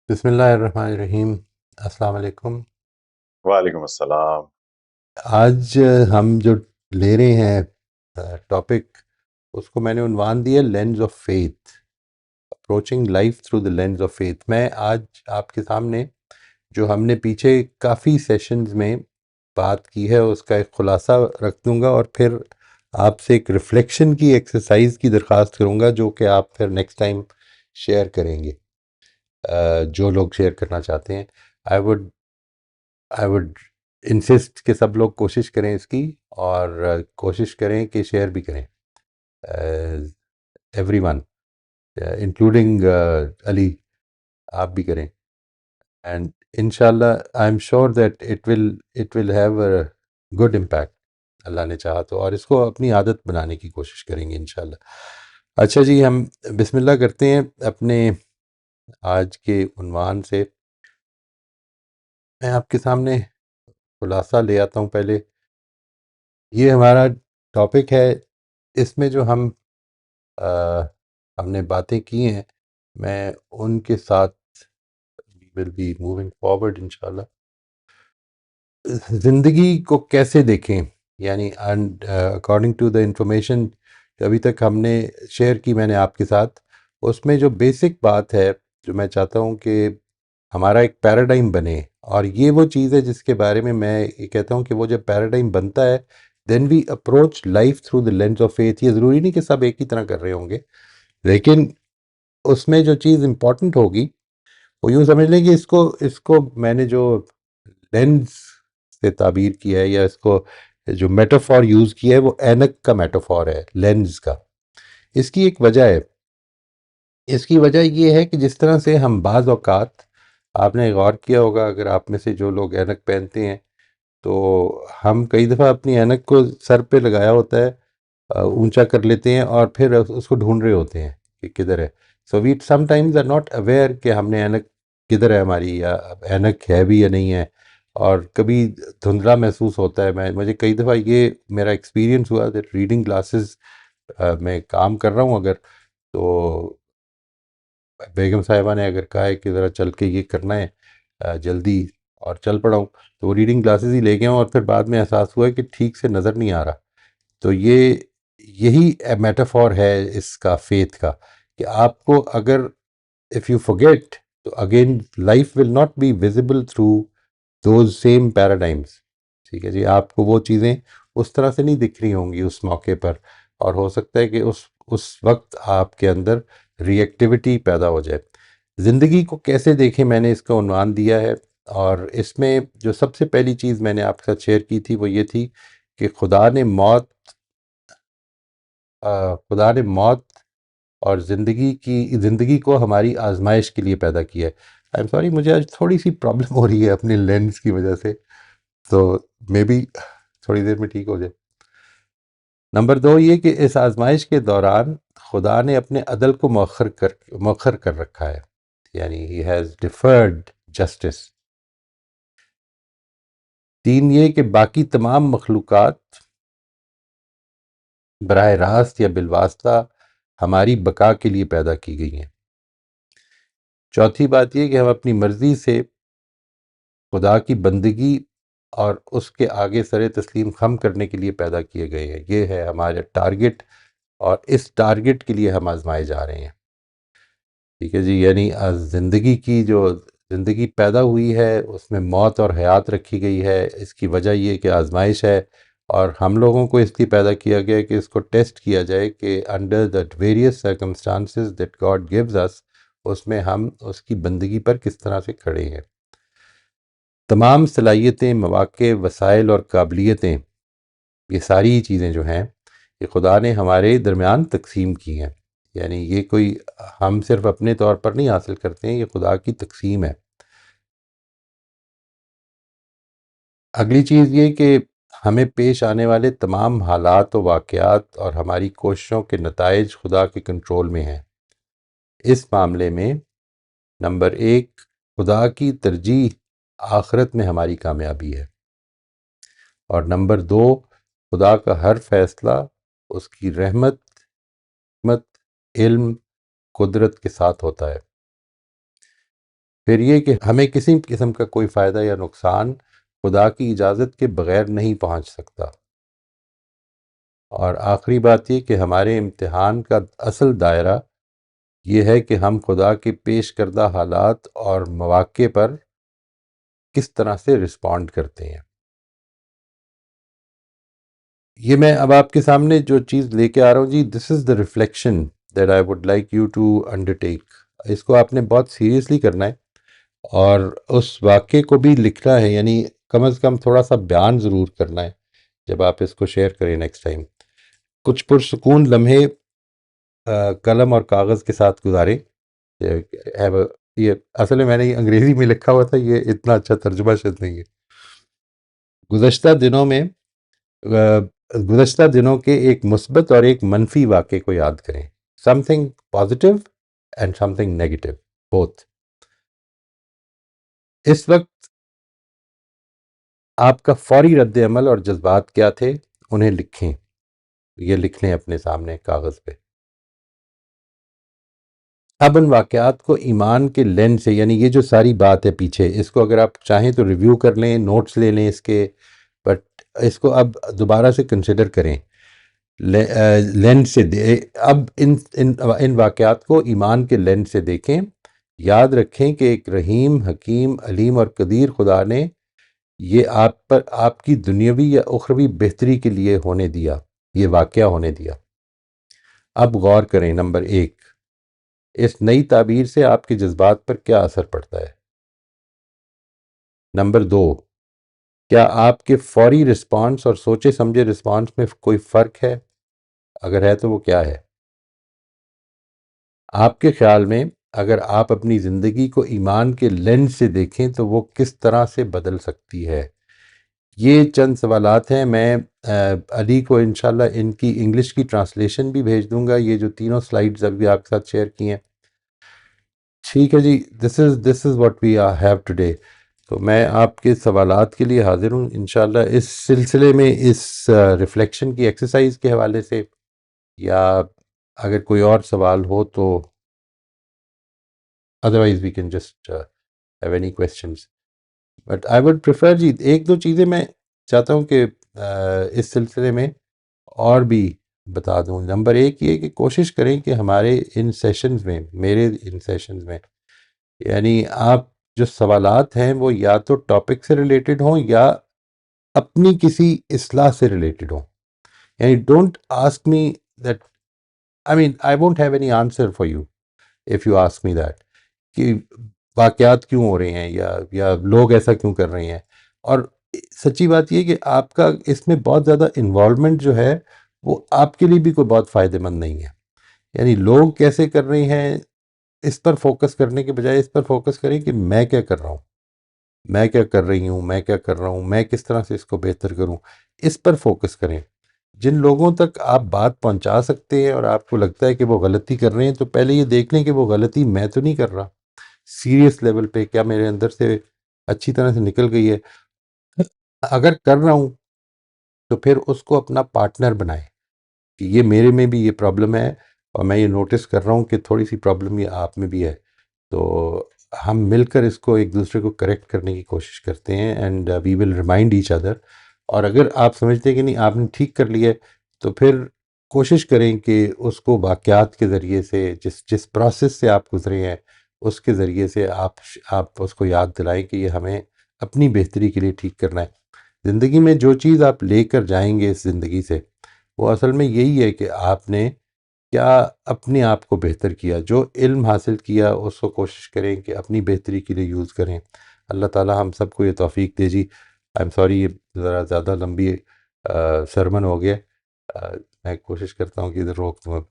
بسم اللہ الرحمن الرحیم۔ السلام علیکم۔ وعلیکم السلام۔ آج ہم جو لے رہے ہیں ٹاپک، اس کو میں نے عنوان دیا lens of faith, approaching life through the lens of faith. میں آج آپ کے سامنے جو ہم نے پیچھے کافی سیشنز میں بات کی ہے اس کا ایک خلاصہ رکھ دوں گا، اور پھر آپ سے ایک ریفلیکشن کی ایکسرسائز کی درخواست کروں گا جو کہ آپ پھر نیکسٹ ٹائم شیئر کریں گے، جو لوگ شیئر کرنا چاہتے ہیں۔ آئی وڈ انسسٹ کہ سب لوگ کوشش کریں اس کی، اور کوشش کریں کہ شیئر بھی کریں، ایوری ون انکلوڈنگ علی، آپ بھی کریں، اینڈ انشاءاللہ I am sure that it will have a good impact, Allah نے چاہا تو، اور اس کو اپنی عادت بنانے کی کوشش کریں گے انشاءاللہ۔ اچھا جی، ہم بسم اللہ کرتے ہیں اپنے آج کے عنوان سے۔ میں آپ کے سامنے خلاصہ لے آتا ہوں پہلے۔ یہ ہمارا ٹاپک ہے، اس میں جو ہم نے باتیں کی ہیں، میں ان کے ساتھ ول بی موونگ فارورڈ انشاءاللہ۔ زندگی کو کیسے دیکھیں، یعنی اکارڈنگ ٹو دا انفارمیشن ابھی تک ہم نے شیئر کی میں نے آپ کے ساتھ، اس میں جو بیسک بات ہے جو میں چاہتا ہوں کہ ہمارا ایک پیراڈائم بنے، اور یہ وہ چیز ہے جس کے بارے میں یہ کہتا ہوں کہ وہ جب پیراڈائم بنتا ہے then we approach life through the lens of faith. یہ ضروری نہیں کہ سب ایک ہی طرح کر رہے ہوں گے، لیکن اس میں جو چیز امپورٹنٹ ہوگی وہ یوں سمجھ لیں کہ اس کو میں نے جو لینس سے تعبیر کیا ہے، یا اس کو جو میٹافور یوز کیا ہے وہ اینک کا میٹافور ہے، لینس کا۔ اس کی ایک وجہ ہے، اس کی وجہ یہ ہے کہ جس طرح سے ہم بعض اوقات، آپ نے غور کیا ہوگا اگر آپ میں سے جو لوگ اینک پہنتے ہیں، تو ہم کئی دفعہ اپنی اینک کو سر پہ لگایا ہوتا ہے، اونچا کر لیتے ہیں، اور پھر اس کو ڈھونڈ رہے ہوتے ہیں کہ کدھر ہے۔ So we sometimes are not aware کہ ہم نے اینک کدھر ہے ہماری، یا اینک ہے بھی یا نہیں ہے، اور کبھی دھندلا محسوس ہوتا ہے۔ مجھے کئی دفعہ یہ میرا ایکسپیرینس ہوا کہ ریڈنگ گلاسز میں کام کر رہا ہوں اگر، تو بیگم صاحبہ نے اگر کہا ہے کہ ذرا چل کے یہ کرنا ہے جلدی، اور چل پڑا ہوں، تو وہ ریڈنگ گلاسز ہی لے گیا ہوں، اور پھر بعد میں احساس ہوا ہے کہ ٹھیک سے نظر نہیں آ رہا۔ تو یہی میٹافور ہے اس کا، فیتھ کا، کہ آپ کو اگر اف یو forget تو again life will not be visible through those same paradigms. ٹھیک ہے جی، آپ کو وہ چیزیں اس طرح سے نہیں دکھ رہی ہوں گی اس موقع پر، اور ہو سکتا ہے کہ اس وقت آپ کے اندر ری ایکٹیویٹی پیدا ہو جائے۔ زندگی کو کیسے دیکھیں، میں نے اس کا عنوان دیا ہے، اور اس میں جو سب سے پہلی چیز میں نے آپ کے ساتھ شیئر کی تھی وہ یہ تھی کہ خدا نے موت اور زندگی کو ہماری آزمائش کے لیے پیدا کیا ہے۔ آئی ایم سوری، مجھے آج تھوڑی سی پرابلم ہو رہی ہے اپنے لینس کی وجہ سے، تو مے بی تھوڑی دیر میں ٹھیک ہو جائے۔ نمبر دو یہ کہ اس آزمائش کے دوران خدا نے اپنے عدل کو مؤخر کر رکھا ہے، یعنی ہی ہیز ڈیفرڈ جسٹس۔ تین یہ کہ باقی تمام مخلوقات براہ راست یا بالواسطہ ہماری بقا کے لیے پیدا کی گئی ہیں۔ چوتھی بات یہ کہ ہم اپنی مرضی سے خدا کی بندگی اور اس کے آگے سر تسلیم خم کرنے کے لیے پیدا کیے گئے ہیں، یہ ہے ہمارا ٹارگٹ، اور اس ٹارگٹ کے لیے ہم آزمائے جا رہے ہیں۔ ٹھیک ہے جی، یعنی زندگی پیدا ہوئی ہے، اس میں موت اور حیات رکھی گئی ہے، اس کی وجہ یہ کہ آزمائش ہے، اور ہم لوگوں کو اس لیے پیدا کیا گیا کہ اس کو ٹیسٹ کیا جائے کہ under the various circumstances that God gives us، اس میں ہم اس کی بندگی پر کس طرح سے کھڑے ہیں۔ تمام صلاحیتیں، مواقع، وسائل اور قابلیتیں، یہ ساری چیزیں جو ہیں یہ خدا نے ہمارے درمیان تقسیم کی ہیں، یعنی یہ کوئی ہم صرف اپنے طور پر نہیں حاصل کرتے ہیں، یہ خدا کی تقسیم ہے۔ اگلی چیز یہ کہ ہمیں پیش آنے والے تمام حالات و واقعات اور ہماری کوششوں کے نتائج خدا کے کنٹرول میں ہیں۔ اس معاملے میں نمبر ایک، خدا کی ترجیح آخرت میں ہماری کامیابی ہے، اور نمبر دو، خدا کا ہر فیصلہ اس کی رحمت، حکمت، علم، قدرت کے ساتھ ہوتا ہے۔ پھر یہ کہ ہمیں کسی قسم کا کوئی فائدہ یا نقصان خدا کی اجازت کے بغیر نہیں پہنچ سکتا۔ اور آخری بات یہ کہ ہمارے امتحان کا اصل دائرہ یہ ہے کہ ہم خدا کے پیش کردہ حالات اور مواقع پر کس طرح سے رسپونڈ کرتے ہیں۔ یہ میں اب آپ کے سامنے جو چیز لے کے آ رہا ہوں جی، this is the reflection that I would like you to undertake. اس کو آپ نے بہت سیریسلی کرنا ہے اور اس واقعے کو بھی لکھنا ہے، یعنی کم از کم تھوڑا سا بیان ضرور کرنا ہے جب آپ اس کو شیئر کریں نیکسٹ ٹائم۔ کچھ پرسکون لمحے قلم اور کاغذ کے ساتھ گزاریں۔ یہ اصل میں نے یہ انگریزی میں لکھا ہوا تھا، یہ اتنا اچھا ترجمہ شاید نہیں ہے۔ گزشتہ دنوں کے ایک مثبت اور ایک منفی واقعے کو یاد کریں۔ Something positive and something negative, both. اس وقت آپ کا فوری رد عمل اور جذبات کیا تھے، انہیں لکھیں۔ یہ لکھ لیں اپنے سامنے کاغذ پہ۔ اب ان واقعات کو ایمان کے لینس سے، یعنی یہ جو ساری بات ہے پیچھے، اس کو اگر آپ چاہیں تو ریویو کر لیں، نوٹس لے لیں اس کے، بٹ اس کو اب دوبارہ سے کنسیڈر کریں لینس سے۔ اب ان واقعات کو ایمان کے لینس سے دیکھیں۔ یاد رکھیں کہ ایک رحیم، حکیم، علیم اور قدیر خدا نے یہ آپ کی دنیاوی یا اخروی بہتری کے لیے ہونے دیا، یہ واقعہ ہونے دیا۔ اب غور کریں، نمبر 1، اس نئی تعبیر سے آپ کے جذبات پر کیا اثر پڑتا ہے؟ نمبر 2، کیا آپ کے فوری رسپانس اور سوچے سمجھے رسپانس میں کوئی فرق ہے؟ اگر ہے تو وہ کیا ہے؟ آپ کے خیال میں اگر آپ اپنی زندگی کو ایمان کے لینس سے دیکھیں تو وہ کس طرح سے بدل سکتی ہے؟ یہ چند سوالات ہیں۔ میں علی کو انشاءاللہ ان کی انگلش کی ٹرانسلیشن بھی بھیج دوں گا، یہ جو تینوں سلائیڈز ابھی آپ کے ساتھ شیئر کی ہیں۔ ٹھیک ہے جی، this is what we have today. تو میں آپ کے سوالات کے لیے حاضر ہوں انشاءاللہ اس سلسلے میں، اس ریفلیکشن کی ایکسرسائز کے حوالے سے، یا اگر کوئی اور سوال ہو تو otherwise we can just have any questions, but I would prefer جی ایک دو چیزیں میں چاہتا ہوں کہ اس سلسلے میں اور بھی بتا دوں۔ نمبر 1 یہ کہ کوشش کریں کہ ہمارے ان سیشنز میں، میرے ان سیشنز میں، یعنی آپ جو سوالات ہیں وہ یا تو ٹاپک سے ریلیٹڈ ہوں یا اپنی کسی اصلاح سے ریلیٹڈ ہوں۔ یعنی don't ask me that, I mean I won't have any answer for you if you ask me that, کہ واقعات کیوں ہو رہے ہیں یا لوگ ایسا کیوں کر رہے ہیں۔ اور سچی بات یہ کہ آپ کا اس میں بہت زیادہ انوالومنٹ جو ہے وہ آپ کے لیے بھی کوئی بہت فائدہ مند نہیں ہے۔ یعنی لوگ کیسے کر رہے ہیں اس پر فوکس کرنے کے بجائے اس پر فوکس کریں کہ میں کیا کر رہا ہوں، میں کیا کر رہی ہوں، میں کیا کر رہا ہوں، میں کس طرح سے اس کو بہتر کروں، اس پر فوکس کریں۔ جن لوگوں تک آپ بات پہنچا سکتے ہیں اور آپ کو لگتا ہے کہ وہ غلطی کر رہے ہیں، تو پہلے یہ دیکھ لیں کہ وہ غلطی میں تو نہیں کر رہا، سیریس لیول پہ کیا میرے اندر سے اچھی طرح سے نکل گئی ہے۔ اگر کر رہا ہوں تو پھر اس کو اپنا پارٹنر بنائیں کہ یہ میرے میں بھی یہ پرابلم ہے اور میں یہ نوٹس کر رہا ہوں کہ تھوڑی سی پرابلم یہ آپ میں بھی ہے، تو ہم مل کر اس کو ایک دوسرے کو کریکٹ کرنے کی کوشش کرتے ہیں، and we will remind each other. اور اگر آپ سمجھتے ہیں کہ نہیں آپ نے ٹھیک کر لیا ہے، تو پھر کوشش کریں کہ اس کو واقعات کے ذریعے سے، جس پروسیس سے آپ گزرے ہیں اس کے ذریعے سے آپ اس کو یاد دلائیں کہ یہ ہمیں اپنی بہتری کے لیے ٹھیک کرنا ہے۔ زندگی میں جو چیز آپ لے کر جائیں گے اس زندگی سے، وہ اصل میں یہی ہے کہ آپ نے کیا اپنے آپ کو بہتر کیا، جو علم حاصل کیا اس کو کوشش کریں کہ اپنی بہتری کے لیے یوز کریں۔ اللہ تعالی ہم سب کو یہ توفیق دے جی۔ آئی ایم سوری یہ ذرا زیادہ لمبی سرمن ہو گیا، میں کوشش کرتا ہوں کہ ادھر روک دوں اب۔